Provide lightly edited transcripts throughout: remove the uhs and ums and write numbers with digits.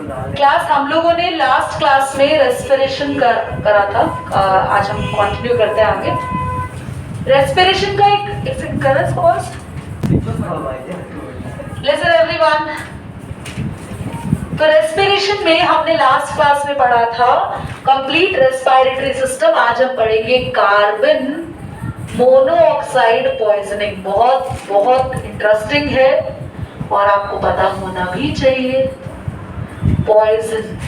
Class हम लोगों ने लास्ट क्लास में रेस्पिरेशन करा था। आज हम कंटिन्यू करते हैं आगे। रेस्पिरेशन का एक करस कॉज लिसन एवरीवन। तो रेस्पिरेशन में हमने लास्ट क्लास में पढ़ा था कंप्लीट रेस्पिरेटरी सिस्टम। आज हम पढ़ेंगे कार्बन मोनोऑक्साइड पॉइजनिंग। बहुत बहुत इंटरेस्टिंग है और आपको पता होना भी चाहिए। Poison,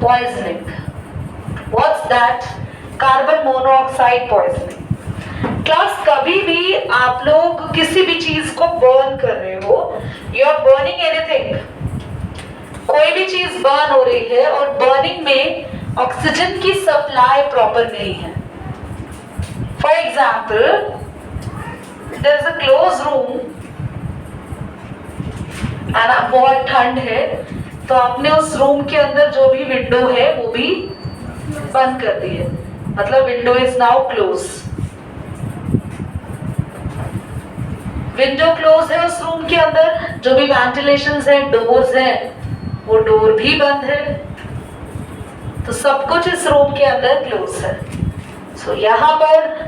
poisoning, what's that? Carbon monoxide poisoning. Class कभी भी आप लोग किसी भी चीज को बर्न कर रहे हो, यू आर बर्निंग एनीथिंग, कोई भी चीज बर्न हो रही है और बर्निंग में ऑक्सीजन की सप्लाई प्रॉपर नहीं है। For example, there is a close room and बहुत ठंड है, तो आपने उस रूम के अंदर जो भी विंडो है वो भी बंद कर दी है, मतलब window is now close. Window close है उस रूम के अंदर, जो भी वेंटिलेशंस है, डोर्स हैं, वो डोर भी बंद है, तो सब कुछ इस रूम के अंदर क्लोज है। सो यहां पर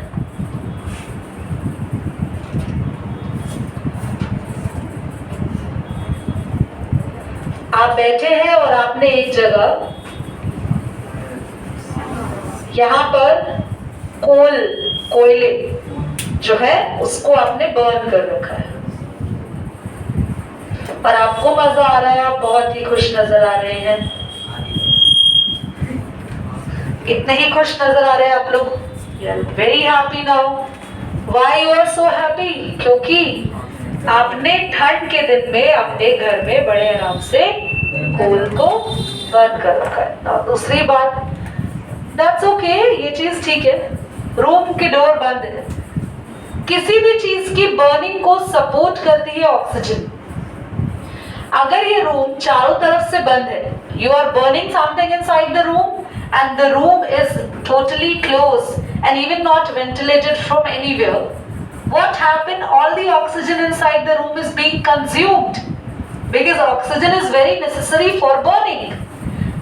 आप बैठे हैं और आपने एक जगह यहां पर कोयले जो है उसको आपने बर्न कर रखा है और आपको मजा आ रहा है, आप बहुत ही खुश नजर आ रहे हैं। इतने ही खुश नजर आ रहे हैं आप लोग। You are very happy now. Why you are so happy? क्योंकि आपने ठंड के दिन में अपने घर में बड़े आराम से कोल को बर्न कर रखा है। और दूसरी बात, दैट्स ओके, ये चीज ठीक है, रूम की डोर बंद है। किसी भी चीज की बर्निंग को सपोर्ट करती है ऑक्सीजन। अगर ये रूम चारों तरफ से बंद है, you are burning something inside the room and the room is totally close and even not ventilated from anywhere, what happened? All the oxygen inside the room is being consumed because oxygen is very necessary for burning.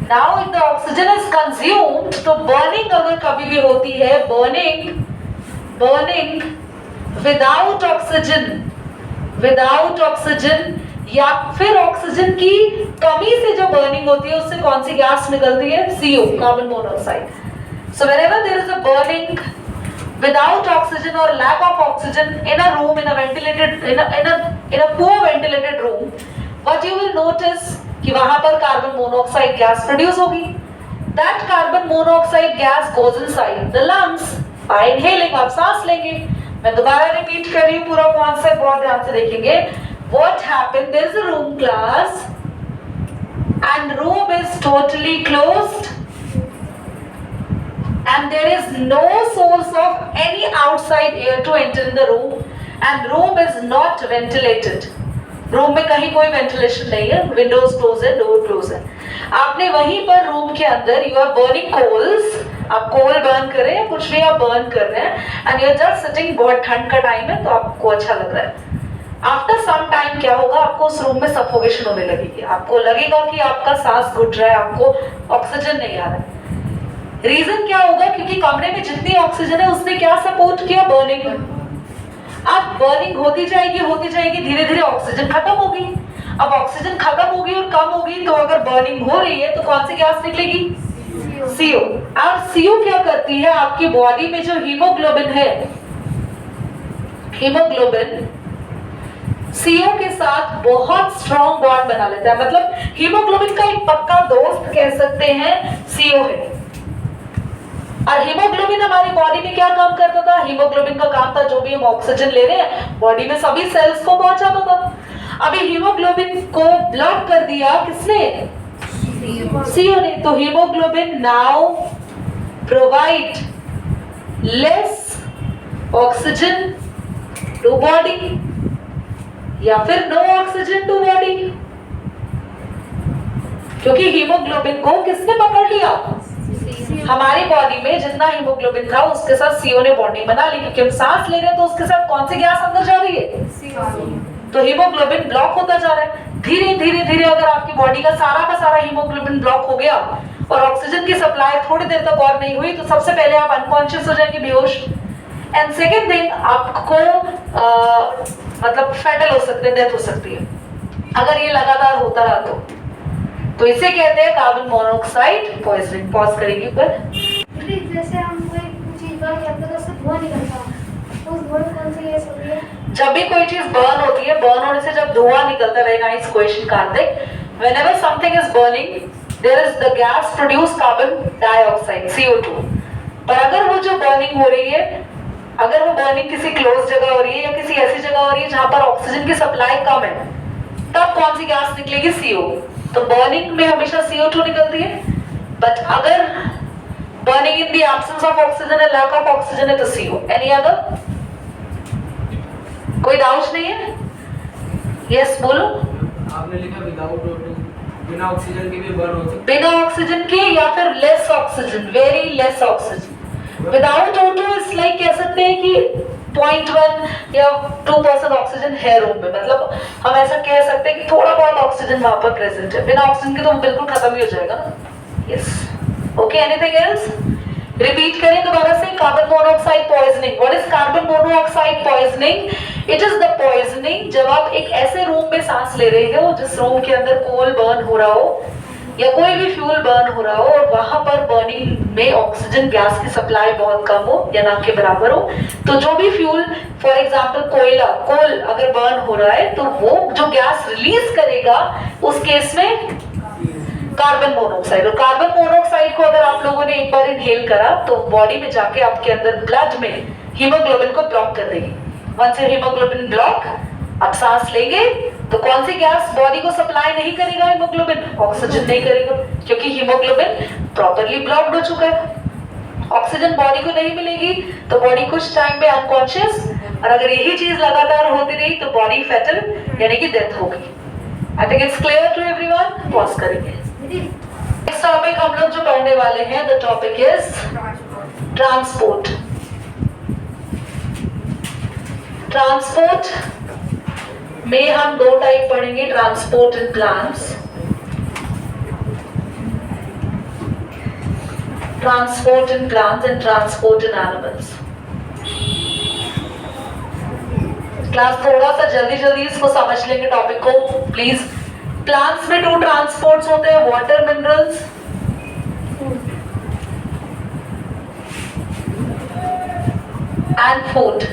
Now if the oxygen is consumed, तो burning अगर कभी भी होती है, burning without oxygen या फिर oxygen की कमी से जो बर्निंग होती है, उससे कौन सी गैस निकलती है? CO, carbon monoxide. So whenever there is a burning without oxygen or lack of oxygen in a room, in a ventilated, in a poor ventilated room, what you will notice कि वहां पर carbon monoxide gas produce होगी। That carbon monoxide gas goes inside the lungs by inhaling, आप सांस लेंगे। मैं दोबारा repeat कर रही हूँ, पूरा कॉन्सेप्ट बहुत ध्यान से देखेंगे। What happened? There is a room class and room is totally closed and there is no source of any outside air to enter in the room and room is not ventilated. Room में कहीं कोई ventilation नहीं है, Windows close है, door close है। आपने वहीं पर रूम के अंदर यू आर बर्निंग कोल्स, आप कोल बर्न कर रहे हैं, कुछ भी आप बर्न कर रहे हैं and you are just sitting, बहुत ठंड का टाइम है तो आपको अच्छा लग रहा है। आफ्टर सम टाइम क्या होगा? आपको उस रूम में सफोकेशन होने लगेगी, आपको लगेगा कि आपका सांस घुट रहा है, आपको ऑक्सीजन नहीं आ रहा है। रीजन क्या होगा? क्योंकि कमरे में जितनी ऑक्सीजन है उसने क्या सपोर्ट किया? बर्निंग। अब बर्निंग होती जाएगी, धीरे धीरे ऑक्सीजन खत्म होगी। अब ऑक्सीजन खत्म होगी और कम होगी, तो अगर बर्निंग हो रही है तो कौन सी गैस निकलेगी? CO। और CO क्या करती है? आपकी बॉडी में जो हीमोग्लोबिन है, हीमोग्लोबिन CO के साथ बहुत स्ट्रॉन्ग बॉन्ड बना लेता है। मतलब हीमोग्लोबिन का एक पक्का दोस्त कह सकते हैं CO है। और हीमोग्लोबिन हमारी बॉडी में क्या काम करता था? हीमोग्लोबिन का काम था जो भी हम ऑक्सीजन ले रहे हैं बॉडी में सभी सेल्स को पहुंचाता था। अभी हीमोग्लोबिन को ब्लॉक कर दिया किसने? CO ने। तो haemoglobin now provide less oxygen to body या फिर नो ऑक्सीजन टू बॉडी, क्योंकि हीमोग्लोबिन को किसने पकड़ लिया? हमारी बॉडी में जितना हीमोग्लोबिन था उसके साथ CO ने बॉन्डिंग बना ली, क्योंकि हम सांस ले रहे हैं तो उसके साथ कौन सी गैस अंदर जा रही है, तो हीमोग्लोबिन ब्लॉक होता जा रहा है। धीरे धीरे धीरे अगर आपकी बॉडी का सारा हीमोग्लोबिन ब्लॉक हो गया और ऑक्सीजन की सप्लाई थोड़ी देर तक और नहीं हुई, तो सबसे पहले आप अनकॉन्शियस हो जाएंगे, बेहोश। एंड सेकेंड थिंग, आपको मतलब फेटल हो सकते हैं, डेथ हो सकती है अगर ये लगातार होता रहा तो इसे कहते हैं कार्बन मोनोऑक्साइड पॉइजनिंग। पॉज करेंगे पर जैसे हम कोई चीज बर्न करते हैं तो उससे धुआं निकलता है, तो उस धुआं कौन सी गैस होती है? जब भी कोई चीज बर्न होती है, बर्न होने से जब धुआं निकलता है, very nice question Kartik, whenever something is burning there is the gas produce carbon dioxide CO2। पर अगर वो जो बर्निंग हो रही है, अगर वो बर्निंग किसी क्लोज जगह हो रही है या किसी ऐसी जगह हो रही है जहां पर ऑक्सीजन की सप्लाई कम है, तब कौन सी गैस निकलेगी? CO। तो बर्निंग में हमेशा CO2 निकलती है, बट अगर burning in the absence of oxygen है, लैक ऑफ ऑक्सीजन है, तो CO। Any other? कोई डाउट नहीं है? यस बोलो। आपने लिखा विदाउट, बिना ऑक्सीजन के भी बर्न हो सकता है। बिना ऑक्सीजन के या फिर less oxygen, very less oxygen. Without O2 is like कह सकते हैं कि 0.1 या 2% ऑक्सीजन है रूम में, मतलब हम ऐसा कह सकते हैं कि थोड़ा बहुत ऑक्सीजन वहां पर प्रेजेंट है। बिना ऑक्सीजन के तो बिल्कुल खत्म ही हो जाएगा ना। Yes, okay, anything else? Repeat करें दोबारा से, carbon monoxide poisoning. What is carbon monoxide poisoning? It is the poisoning जब आप एक ऐसे रूम में सांस ले रहे हो जिस रूम के अंदर कोल बर्न हो रहा हो या कोई भी फ्यूल बर्न हो रहा हो और वहां पर बर्निंग में ऑक्सीजन गैस की सप्लाई बहुत कम हो या ना के बराबर हो, तो जो भी फ्यूल, फॉर एग्जांपल कोयला, कोल अगर बर्न हो रहा है तो वो जो गैस रिलीज करेगा उस केस में कार्बन मोनोऑक्साइड। और कार्बन मोनोऑक्साइड को अगर आप लोगों ने एक बार इनहेल करा तो बॉडी में जाके आपके अंदर ब्लड में हीमोग्लोबिन को ब्लॉक कर देगी। वंस योर हीमोग्लोबिन ब्लॉक, आप सांस लेंगे तो कौन सी गैस बॉडी को सप्लाई नहीं करेगा? हीमोग्लोबिन। ऑक्सीजन नहीं करेगा क्योंकि हीमोग्लोबिन प्रॉपर्ली ब्लॉक्ड हो चुका है। ऑक्सीजन बॉडी को नहीं मिलेगी तो बॉडी कुछ टाइम में अनकॉन्शियस, और अगर यही चीज लगातार होती रही तो बॉडी फेटल यानी कि डेथ होगी। I think it's clear to everyone. Pause करेंगे। नेक्स्ट टॉपिक हम लोग जो पढ़ने वाले हैं, the topic is transport. Transport में हम दो टाइप पढ़ेंगे, transport in plants, transport in plants and transport in animals. Class थोड़ा सा जल्दी इसको समझ लेंगे टॉपिक को प्लीज। प्लांट्स में 2 ट्रांसपोर्ट्स होते हैं, water minerals and food.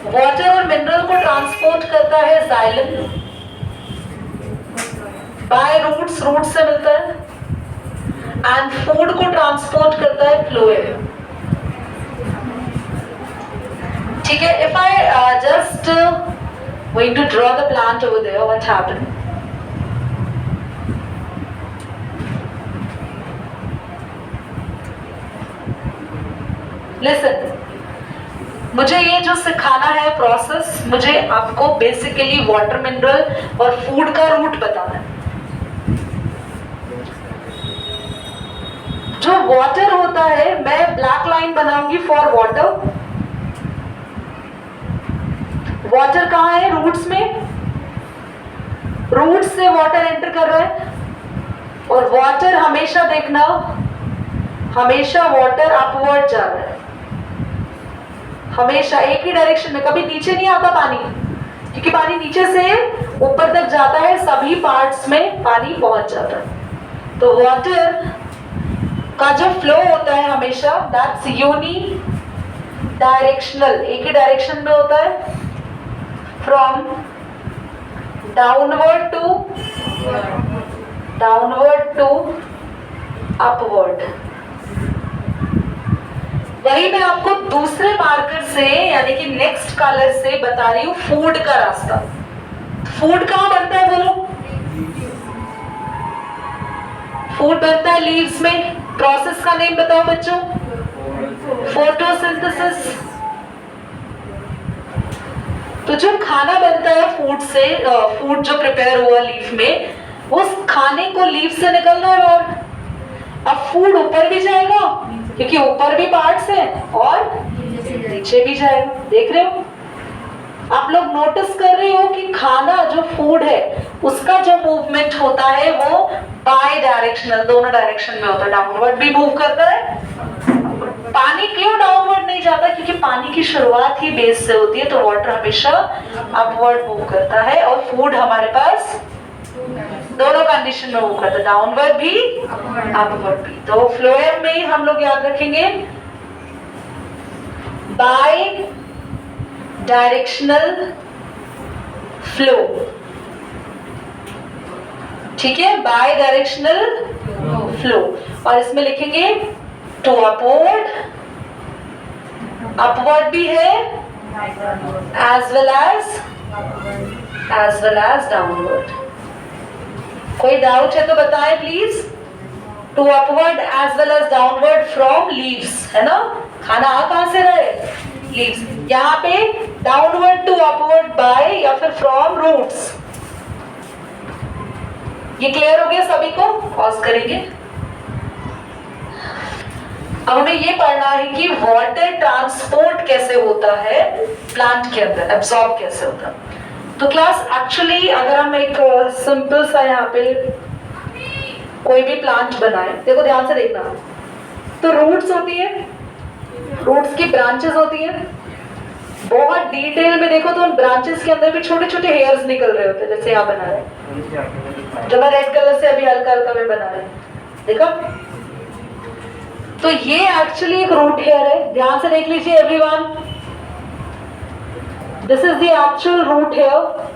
Water और मिनरल को ट्रांसपोर्ट करता है जाइलम बाय रूट्स, रूट से मिलता है, एंड फूड को ट्रांसपोर्ट करता है फ्लोएम। ठीक है, if I just going to draw the plant over there, what happened? Listen, मुझे ये जो सिखाना है प्रोसेस, मुझे आपको बेसिकली वाटर मिनरल और फूड का रूट बताना है। जो वाटर होता है, मैं ब्लैक लाइन बनाऊंगी फॉर वाटर। वाटर कहाँ है? रूट्स में। रूट्स से वाटर एंटर कर रहा है और वाटर हमेशा देखना, हमेशा वाटर अपवर्ड जा रहा है, हमेशा एक ही डायरेक्शन में, कभी नीचे नहीं आता पानी, क्योंकि पानी नीचे से ऊपर तक जाता है, सभी पार्ट्स में पानी पहुंच जाता है। तो वाटर का जो फ्लो होता है हमेशा दैट्स यूनी डायरेक्शनल, एक ही डायरेक्शन में होता है, फ्रॉम डाउनवर्ड टू अपवर्ड। वही मैं आपको दूसरे मार्कर से यानी कि नेक्स्ट कलर से बता रही हूं फूड का रास्ता। फूड कहां बनता है बोलो? फूड बनता है लीव्स में। प्रोसेस का नेम बताओ बच्चों। फोटोसिंथेसिस। तो जो खाना बनता है फूड से, फूड जो प्रिपेयर हुआ लीफ में, उस खाने को लीफ से निकलना है और अब फूड ऊपर भी जाएगा क्योंकि ऊपर भी पार्ट्स हैं और नीचे भी जाएगा। देख रहे हो आप लोग, नोटिस कर रहे हो कि खाना जो फूड है उसका जो मूवमेंट होता है वो बाय डायरेक्शनल, दोनों डायरेक्शन में होता है। डाउनवर्ड भी मूव करता है। पानी क्यों डाउनवर्ड नहीं जाता? क्योंकि पानी की शुरुआत ही बेस से होती है, तो वाटर हमेशा अपवर्ड मूव करता है और फूड हमारे पास दोनों कंडीशन में मूव करता है, डाउनवर्ड भी अपवर्ड भी। तो फ्लोएम में हम लोग याद रखेंगे बाय डायरेक्शनल फ्लो, ठीक है, बाय डायरेक्शनल फ्लो। और इसमें लिखेंगे टू अपवर्ड, अपवर्ड भी है एज वेल एज डाउनवर्ड। कोई डाउट है तो बताएं please. To upward as well as downward from leaves, है ना, खाना आ कहां से रहे? लीव्स। यहाँ पे डाउनवर्ड टू अपवर्ड बाय या फिर फ्रॉम रूट्स। ये क्लियर हो गया सभी को? पॉज करेंगे। अब हमें ये पढ़ना है कि वाटर ट्रांसपोर्ट कैसे होता है प्लांट के अंदर, एब्जॉर्ब कैसे होता है। तो क्लास एक्चुअली अगर हम एक सिंपल सा यहाँ पे कोई भी प्लांट बनाए, देखो ध्यान से देखना, तो रूट्स होती है, रूट्स की ब्रांचेस होती है। बहुत डिटेल में देखो तो उन ब्रांचेस के अंदर भी छोटे छोटे हेयर्स निकल रहे होते हैं, जैसे यहाँ बना रहे, जो मैं रेड कलर से अभी हल्का हल्का में बना रहे, देखो। तो ये एक्चुअली एक रूट हेयर है, ध्यान से देख लीजिए everyone. This is the actual root hair.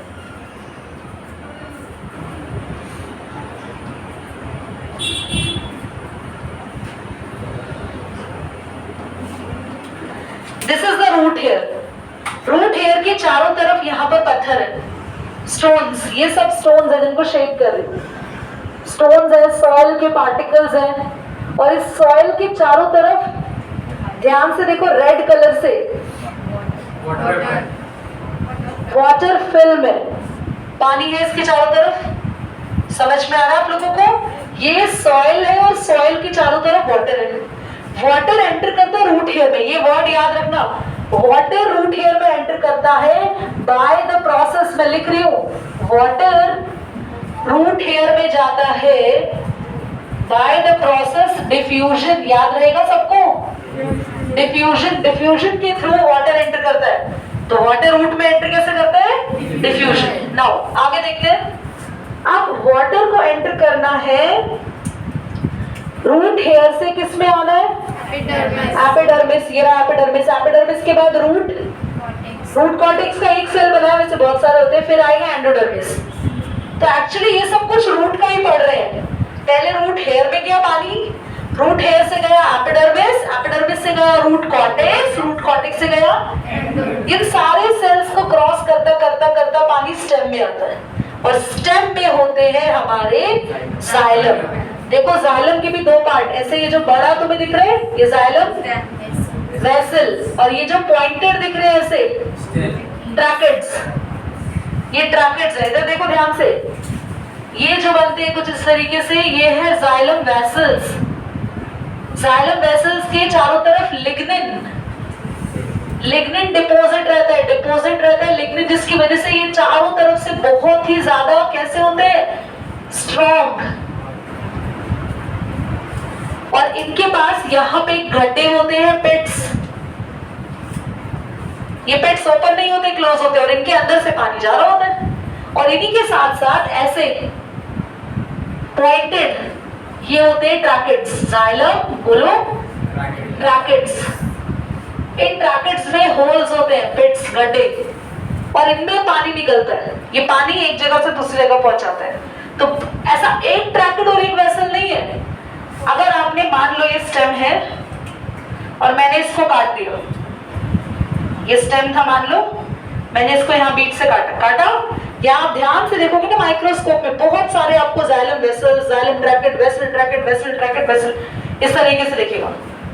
This is the root hair. Root hair के चारों तरफ यहाँ पर पत्थर है, स्टोन्स, ये सब स्टोन्स है जिनको शेप कर रही हूँ। स्टोन्स है, सॉइल के पार्टिकल्स हैं, और इस सॉइल के चारों तरफ ध्यान से देखो रेड कलर से वाटर फिल्म है, पानी है इसके चारों तरफ। समझ में आ रहा है आप लोगों को? ये सॉइल है और सॉइल के चारों तरफ वाटर है। वाटर एंटर करता है रूट हेयर में, ये वर्ड याद रखना, वाटर रूट हेयर में एंटर करता है बाय द प्रोसेस। मैं लिख रही हूँ वाटर रूट हेयर में जाता है बाय द प्रोसेस डिफ्यूजन। याद रहेगा सबको? डिफ्यूजन, डिफ्यूजन के थ्रू वाटर एंटर करता है। तो वाटर रूट में एंटर कैसे करता है? डिफ्यूजन। नाउ आगे देखते हैं। अब वाटर को एंटर करना है रूट हेयर से, किस में आना है? एपिडर्मिस। ये रहा एपिडर्मिस। एपिडर्मिस के बाद रूट, रूट कॉर्टेक्स का एक सेल बना है, वैसे बहुत सारे होते हैं। फिर आएगा एंडोडर्मिस। तो एक्चुअली ये सब कुछ रूट का ही पढ़ रहे हैं। पहले रूट हेयर में गया पानी, रूट हेयर से गया एपिडर्मिस, एपिडर्मिस से गया रूट कॉर्टेक्स, रूट कॉर्टेक्स से गया, इन सारे सेल्स को क्रॉस करता करता करता पानी स्टेम में आता है, और स्टेम में होते हैं हमारे जाइलम। देखो जाइलम के भी दो पार्ट, ऐसे ये जो बड़ा तुम्हें दिख रहा है ये जाइलम वेसल, और ये जो पॉइंटेड दिख रहे हैं ऐसे ट्रैकेट्स, ये ट्रैकेट्स है। इधर देखो ध्यान से, ये जो बनते हैं कुछ इस तरीके से, ये है जाइलम वेसल्स। जाइलम वेसल्स के चारों तरफ लिग्निन, लिग्निन डिपोजिट रहता है, डिपोजिट रहता है लिग्निन, जिसकी वजह से ये चारों तरफ से बहुत ही ज्यादा कैसे होते हैं? स्ट्रॉन्ग। और इनके पास यहाँ पे गड्ढे होते हैं, पिट्स। ये पिट्स ओपन नहीं होते, क्लोज होते, और इनके अंदर से पानी जा रहा होता है। और इन्हीं के साथ साथ ऐसे पॉइंटेड ये होते हैं ट्रैकेट्स। जाइलम, बोलो ट्रैकेट्स। इन ट्रैकेट्स में होल्स होते हैं, पिट्स, गड्ढे, और इनमें पानी निकलता है। ये पानी एक जगह से दूसरी जगह पहुंचाता है। तो ऐसा एक ट्रैकेट और एक वेसल नहीं है। अगर आपने मान लो ये स्टेम है और मैंने इसको काट दिया, ये स्टेम था मान लो, मैंने इसको यहाँ बीच से काटा, या आप ध्यान से देखोगे ना माइक्रोस्कोप में बहुत सारे आपको xylem vessel, xylem ट्रैकेट, vessel ट्रैकेट, vessel ट्रैकेट, vessel इस तरीके से दिखेगा,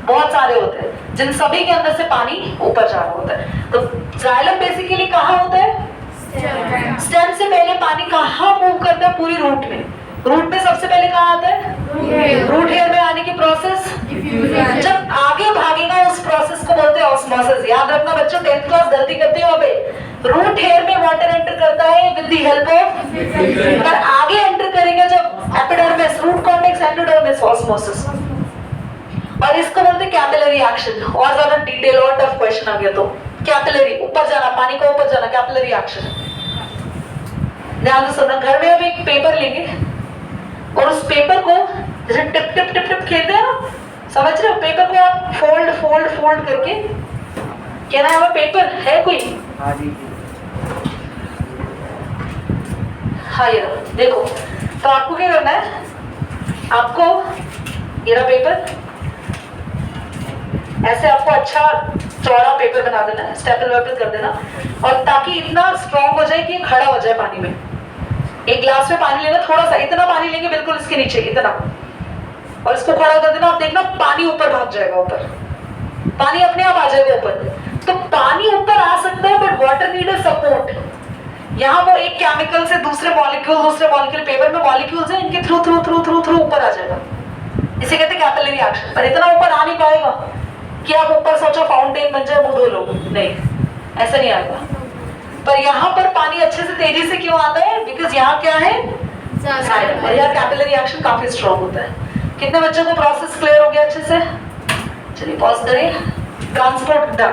बहुत सारे होते हैं जिन सभी के अंदर से पानी ऊपर जा रहा होता है। तो जाइलम बेसिकली कहाँ होता है? स्टेम से पहले पानी कहाँ मूव करता है? पूरी रूट में। रूट में सबसे पहले कहाँ आता है? रूट हेयर में आने की प्रोसेस जब आगे भागेगा उस प्रोसेस को बोलते हैं ऑस्मोसिस। याद रखना बच्चों, 10th क्लास गलती करते हो अबे। रूट हेयर में वाटर एंटर करता है विद द हेल्प ऑफ, पर आगे एंटर करेंगे जब epidermis, root cortex, endodermis, osmosis. और इसको बोलते हैं कैपिलरी एक्शन। और ज्यादा डिटेल और टफ क्वेश्चन आ गया तो कैपिलरी, ऊपर जाना, पानी को ऊपर जाना, कैपिलरी एक्शन। ध्यान से सुनना, घर में हम एक पेपर लेंगे और उस पेपर को जैसे टिप टिप टिप टिप खेलते हैं ना, समझ रहे हो? पेपर को आप फोल्ड फोल्ड फोल्ड करके, क्या नाम है पेपर है कोई? हाँ ये रहा, देखो। तो आपको क्या करना है, आपको ये रहा पेपर, ऐसे आपको अच्छा चौड़ा पेपर बना देना है, स्टेपल वेपल कर देना, और ताकि इतना स्ट्रॉन्ग हो जाए कि ये खड़ा हो जाए पानी में। एक ग्लास में पानी लेना, थोड़ा सा, इतना पानी लेंगे बिल्कुल इसके नीचे इतना, और इसको खड़ा कर देना। आप देखना पानी ऊपर भाग जाएगा, ऊपर पानी अपने आप आ जाएगा ऊपर। तो पानी ऊपर आ सकता है बट वाटर नीड सपोर्ट। यहाँ वो एक केमिकल से दूसरे मॉलिक्यूल पेपर में मॉलिक्यूल्स हैं, इनके through through through through through ऊपर आ जाएगा। इसे कहते हैं कैपिलरी एक्शन। पर इतना ऊपर आ नहीं पाएगा कि आप ऊपर सोचो फाउंटेन बन जाए, मुंह धो लो, नहीं, ऐसा नहीं आएगा। पर यहाँ पर पानी अच्छे से तेजी से क्यों आता है? बिकॉज यहाँ क्या है, और यहाँ कैपिलरी एक्शन काफी स्ट्रॉन्ग होता है। कितने बच्चों को प्रोसेस क्लियर हो गया अच्छे से? चलिए पॉज करें। Transport duct,